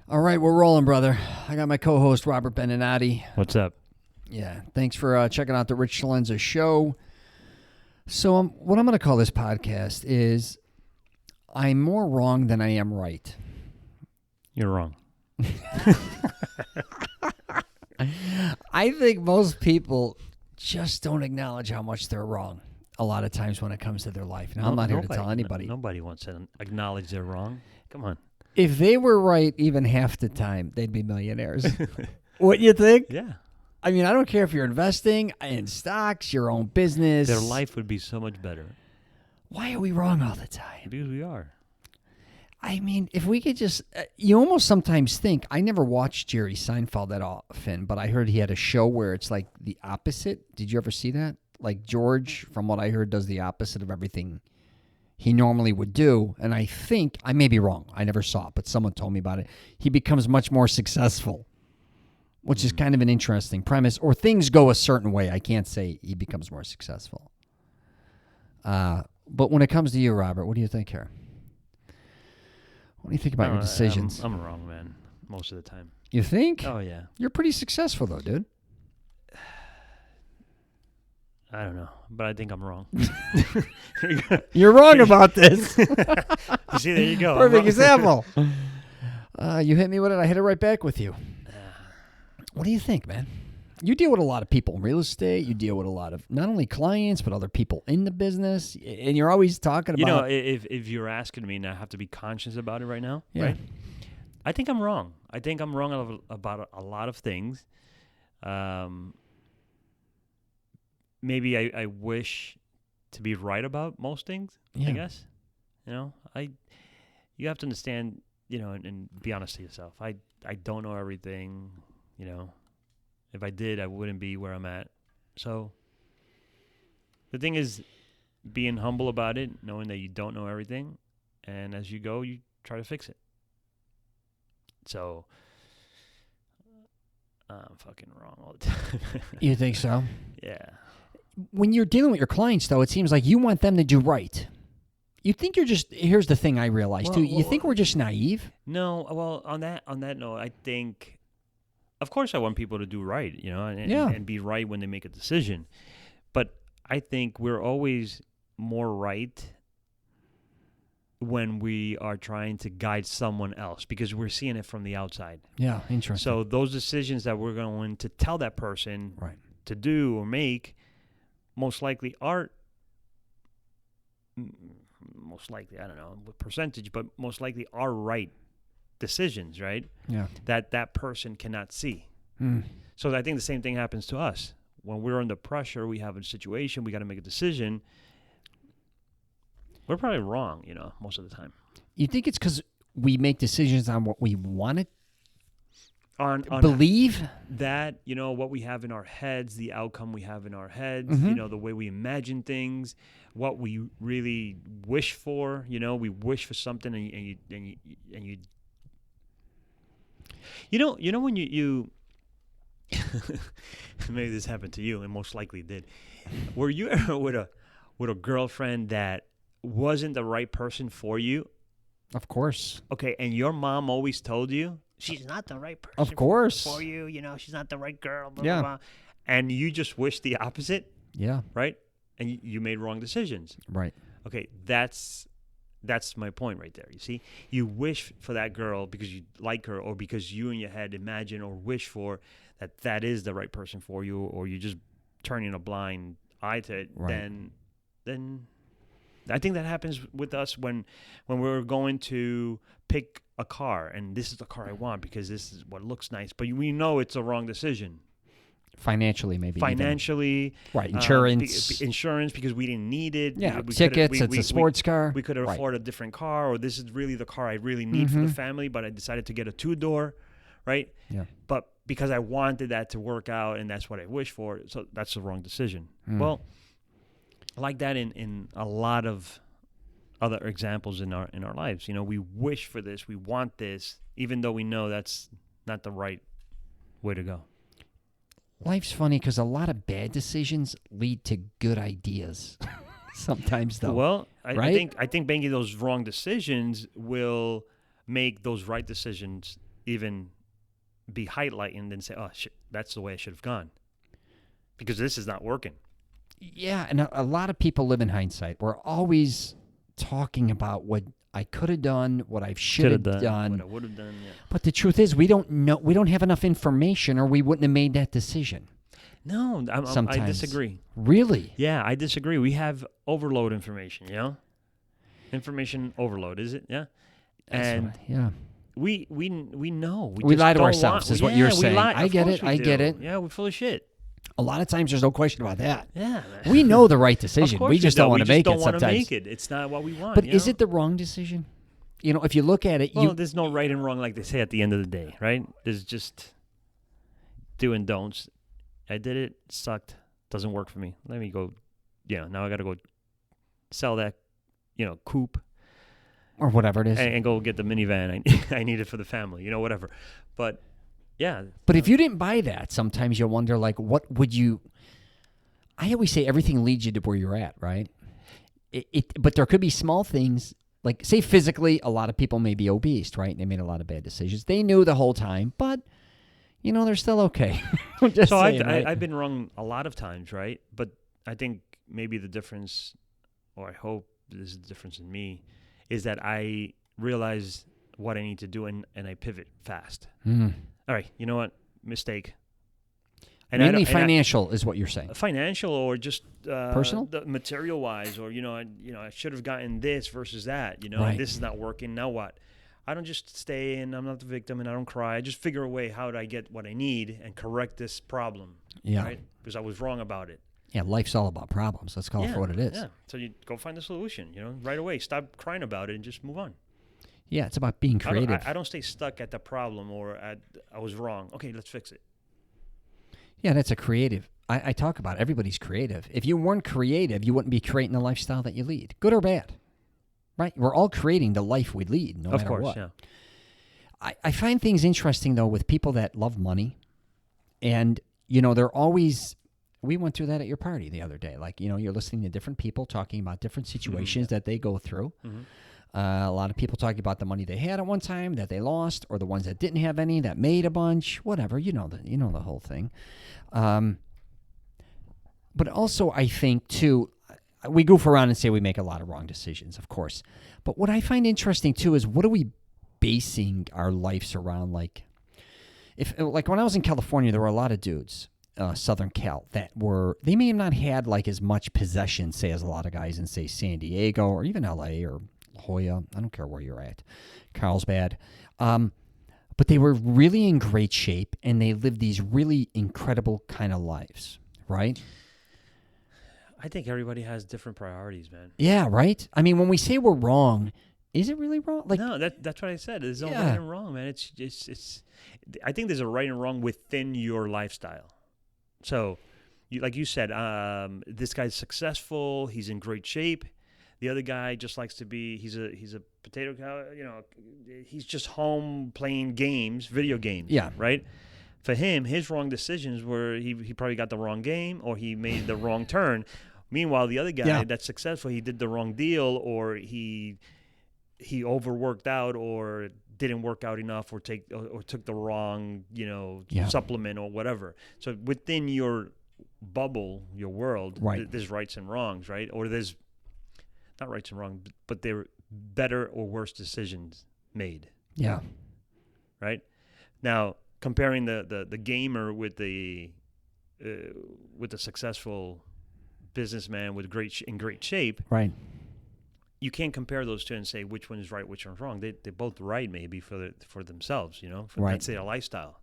All right, we're rolling, brother. I got my co-host Robert Benenati. What's up? Yeah, thanks for checking out the Rich CELENZA show. So what I'm going to call this podcast is I'm more wrong than I am right. You're wrong. I think most people just don't acknowledge how much they're wrong a lot of times when it comes to their life. Now, I'm not here to tell anybody. Nobody wants to acknowledge they're wrong. Come on. If they were right even half the time, they'd be millionaires. What you think? Yeah. I mean, I don't care if you're investing in stocks, your own business. Their life would be so much better. Why are we wrong all the time? Because we are. I mean, if we could just, you almost sometimes think, I never watched Jerry Seinfeld that often, but I heard he had a show where it's like the opposite. Did you ever see that? Like George, from what I heard, does the opposite of everything he normally would do. And I think, I may be wrong, I never saw it, but someone told me about it. He becomes much more successful, which is kind of an interesting premise. Or things go a certain way. I can't say he becomes more successful. But when it comes to you, Robert, what do you think here? What do you think about your decisions? I'm wrong, man, most of the time. You think? Oh, yeah. You're pretty successful, though, dude. I don't know, but I think I'm wrong. You're wrong about this. You see, there you go. Perfect example. You hit me with it. I hit it right back with you. What do you think, man? You deal with a lot of people in real estate. You deal with a lot of not only clients, but other people in the business. And you're always talking about... You know, if you're asking me, and I have to be conscious about it right now, right? I think I'm wrong. I think I'm wrong about a lot of things. Maybe I wish to be right about most things, I guess. You know, you have to understand, you know, and be honest to yourself. I don't know everything, you know. If I did, I wouldn't be where I'm at. So the thing is being humble about it, knowing that you don't know everything, and as you go, you try to fix it. So I'm fucking wrong all the time. You think so? Yeah. When you're dealing with your clients, though, it seems like you want them to do right. You think you're just... Here's the thing I realized, too. You think we're just naive? No. Well, on that note, I think... Of course I want people to do right, you know, and be right when they make a decision. But I think we're always more right when we are trying to guide someone else because we're seeing it from the outside. Yeah, interesting. So those decisions that we're going to tell that person to do or make most likely are... Most likely, I don't know what percentage, but most likely are right decisions, right? Yeah. That person cannot see. So I think the same thing happens to us. When we're under pressure, we have a situation, we got to make a decision. We're probably wrong, you know, most of the time. You think it's because we make decisions on what we want to on believe? That, you know, what we have in our heads, the outcome we have in our heads, you know, the way we imagine things, what we really wish for, you know, we wish for something and you You know when you maybe this happened to you and most likely did. Were you ever with a girlfriend that wasn't the right person for you? Of course. Okay, and your mom always told you she's not the right person. Of course. For you, you know, she's not the right girl. Blah, blah, blah. And you just wish the opposite. Yeah. Right. And you made wrong decisions. Right. Okay, that's my point right there. You see, you wish for that girl because you like her or because you in your head imagine or wish for that is the right person for you, or you just turning a blind eye to it. Right. Then I think that happens with us when we're going to pick a car and this is the car I want because this is what looks nice, but we know it's a wrong decision. Financially, maybe. Financially. Right. Insurance. Insurance because we didn't need it. Yeah. Tickets. It's a sports car. We could afford a different car, or this is really the car I really need for the family, but I decided to get a 2-door, right? Yeah. But because I wanted that to work out and that's what I wish for, so that's the wrong decision. Well, like that in a lot of other examples in our lives. You know, we wish for this, we want this, even though we know that's not the right way to go. Life's funny because a lot of bad decisions lead to good ideas. Sometimes, though. Well, I right? think making those wrong decisions will make those right decisions even be highlighted and say, oh, shit, that's the way I should have gone. Because this is not working. Yeah, and a lot of people live in hindsight. We're always talking about what I could have done, what I should have done, what I would have done. Yeah. But the truth is, we don't know. We don't have enough information, or we wouldn't have made that decision. No, I disagree. Really? Yeah, I disagree. We have overload information. Information overload. Is it? Yeah. And yeah. We know. We lie to ourselves, is what you're saying. I get it. I get it. Yeah, we're full of shit. A lot of times, there's no question about that. Yeah, we know the right decision. We just don't want to make it sometimes. Make it. It's not what we want. But is it the wrong decision? If you look at it, there's no right and wrong, like they say at the end of the day, right? There's just do and don'ts. I did it. Sucked. Doesn't work for me. Let me go. Now I got to go sell that, coupe. Or whatever it is. And go get the minivan I needed for the family, whatever. But, yeah. But if you didn't buy that, sometimes you'll wonder, like, what would you... I always say everything leads you to where you're at, right? But there could be small things, like, say physically, a lot of people may be obese, right? They made a lot of bad decisions. They knew the whole time, but, they're still okay. I've been wrong a lot of times, right? But I think maybe the difference, or I hope this is the difference in me, is that I realize what I need to do and I pivot fast. Mm. All right, you know what? Mistake. And mainly financial is what you're saying. Financial or just personal, material-wise, or I should have gotten this versus that. Right. This is not working. Now what? I don't just stay and I'm not the victim and I don't cry. I just figure a way how do I get what I need and correct this problem. Yeah. Right? Because I was wrong about it. Yeah, life's all about problems. Let's call it for what it is. Yeah. So you go find the solution, right away. Stop crying about it and just move on. Yeah, it's about being creative. I don't stay stuck at the problem or I was wrong. Okay, let's fix it. Yeah, that's a creative. I talk about everybody's creative. If you weren't creative, you wouldn't be creating the lifestyle that you lead, good or bad. Right? We're all creating the life we lead, no matter what. Yeah. I find things interesting, though, with people that love money. And, they're always... We went through that at your party the other day. Like, you're listening to different people talking about different situations that they go through. Mm-hmm. A lot of people talking about the money they had at one time that they lost, or the ones that didn't have any that made a bunch, whatever. You know the whole thing. But also, I think, too, we goof around and say we make a lot of wrong decisions, of course. But what I find interesting, too, is what are we basing our lives around? Like when I was in California, there were a lot of dudes, Southern Cal, they may have not had like as much possession, say, as a lot of guys in, say, San Diego or even LA or La Jolla. I don't care where you're at. Carlsbad. But they were really in great shape, and they lived these really incredible kind of lives, right? I think everybody has different priorities, man. Yeah, right? I mean, when we say we're wrong, is it really wrong? Like, no, that's what I said. There's no right and wrong, man. It's. I think there's a right and wrong within your lifestyle. So, like you said, this guy's successful. He's in great shape. The other guy just likes to be. He's a potato cow. He's just home playing games, video games. Yeah. Right. For him, his wrong decisions were he probably got the wrong game or he made the wrong turn. Meanwhile, the other guy that's successful, he did the wrong deal or he overworked out or didn't work out enough or took the wrong, supplement or whatever. So within your bubble, your world, there's rights and wrongs, right? Or there's not rights and wrongs, but there are better or worse decisions made. Yeah. Right? Now, comparing the gamer with the successful businessman with in great shape, right? You can't compare those two and say which one is right, which one's wrong. They're both right, maybe for themselves, right? That's their lifestyle.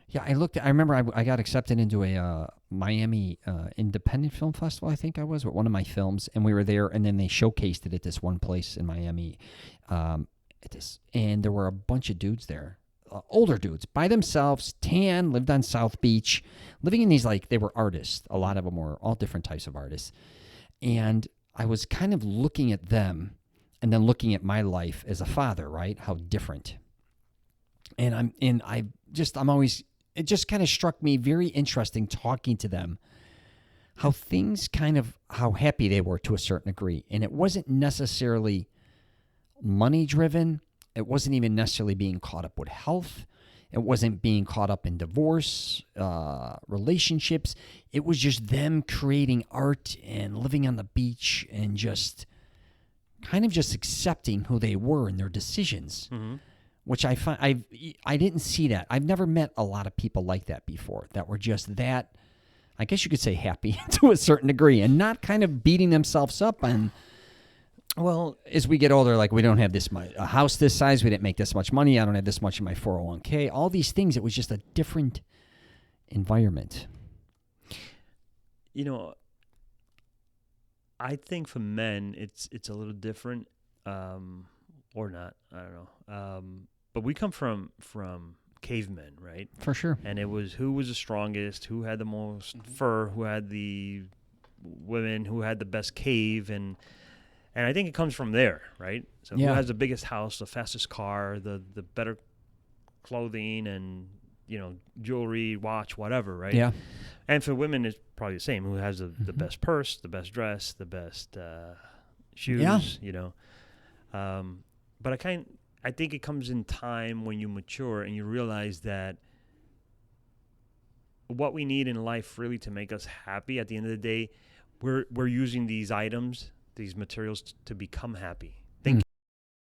Yeah, I remember I got accepted into a Miami Independent Film Festival, I think I was, with one of my films, and we were there, and then they showcased it at this one place in Miami, and there were a bunch of dudes there. Older dudes by themselves, tan, lived on South Beach, living in these, like, they were artists. A lot of them were all different types of artists. And I was kind of looking at them and then looking at my life as a father, right? How different. And it just kind of struck me very interesting talking to them, how happy they were to a certain degree. And it wasn't necessarily money driven. It wasn't even necessarily being caught up with health. It wasn't being caught up in divorce, relationships. It was just them creating art and living on the beach and just kind of just accepting who they were and their decisions, which I find I didn't see that. I've never met a lot of people like that before that were just that, I guess you could say, happy to a certain degree and not kind of beating themselves up on, well, as we get older, like we don't have this much, a house this size, we didn't make this much money, I don't have this much in my 401k, all these things. It was just a different environment. You know, I think for men, it's a little different, or not. I don't know. But we come from cavemen, right? For sure. And it was who was the strongest, who had the most fur, who had the women, who had the best cave, and I think it comes from there, right? So who has the biggest house, the fastest car, the better clothing, and jewelry, watch, whatever, right? Yeah. And for women, it's probably the same. Who has the best purse, the best dress, the best shoes, But I think it comes in time when you mature and you realize that what we need in life really to make us happy, at the end of the day, we're using these items, these materials to become happy.